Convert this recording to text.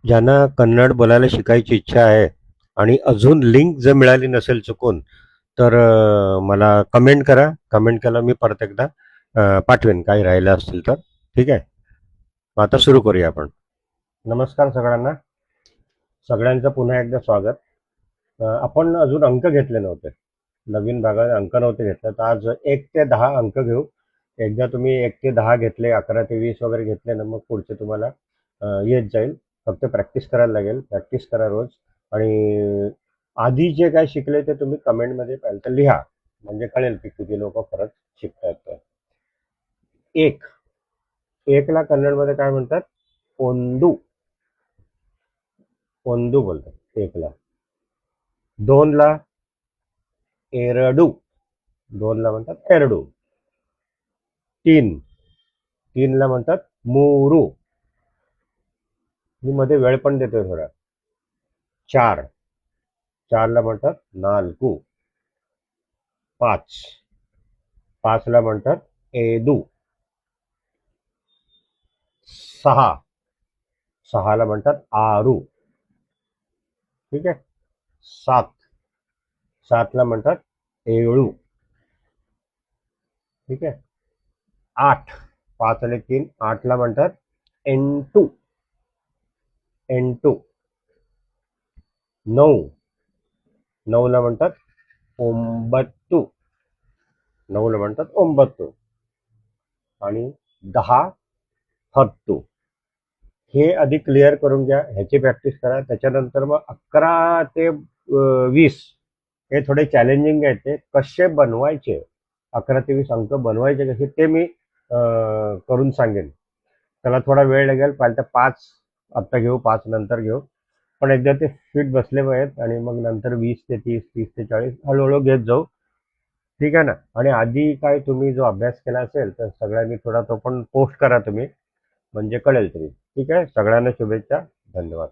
ज्यांना कन्नड बोलायला शिकायची इच्छा आहे आणि अजून लिंक जर मिळाली नसेल चुकून तर मला कमेंट करा. कमेंट केला मी परत एकदा पाठवेन काही राहिलं असतील तर. ठीक आहे. मग आता सुरू करूया आपण. नमस्कार सगळ्यांना. सगळ्यांचं पुन्हा एकदा स्वागत. आपण अजून अंक घेतले नव्हते. नवीन भागात अंक नव्हते घेतले, तर आज 1 ते 10 अंक घेऊ. एकदा तुम्ही 1 ते 10 घेतले, 11 ते 20 वगैरे घेतले ना, मग पुढचे तुम्हाला येत जाईल. फक्त प्रॅक्टिस करायला लागेल. प्रॅक्टिस करा रोज. आणि आधी जे काय शिकले ते तुम्ही कमेंटमध्ये पाहिलं तर लिहा, म्हणजे कळेल की किती लोक खरंच शिकतायत ते. एक एकला कन्नडमध्ये काय म्हणतात? ओंदू. ओंदू बोलतात एकला. दोनला एरडू. दोनला म्हणतात एरडू. तीनला म्हणतात मोरू. मी मध्ये वेळ पण देतोय थोडा. चारला म्हणतात नालकू. पाचला म्हणतात एदू. सहाला म्हणतात आरू. ठीक आहे. सातला म्हणतात एळू. ठीक आहे. 8, 5 आणि 3, 8ला म्हणतात एंटू. एंटू. 9ला म्हणतात ओंबत्तू. 9ला म्हणतात ओंबत्तू. आणि 10 हत्तू. हे आधी क्लिअर करून घ्या, ह्याची प्रॅक्टिस करा. त्याच्यानंतर मग 11 ते 20 हे थोडे चॅलेंजिंग आहेत. ते कसे बनवायचे, 11 ते 20 अंक बनवायचे कसे ते मी करून सांगेन. त्याला थोडा वेळ लागेल. पाहिजे तर 5 आत्ता घेऊ, 5 नंतर घेऊ. पण एकदा ते फिट बसले पाहिजेत आणि मग नंतर 20 ते 30, 30 ते 40 हळूहळू घेत जाऊ. ठीक आहे ना. आणि आधी काय तुम्ही जो अभ्यास केला असेल तर सगळ्यांनी थोडा तो पण पोस्ट करा तुम्ही, म्हणजे कळेल तरी. ठीक आहे. सगळ्यांना शुभेच्छा. धन्यवाद.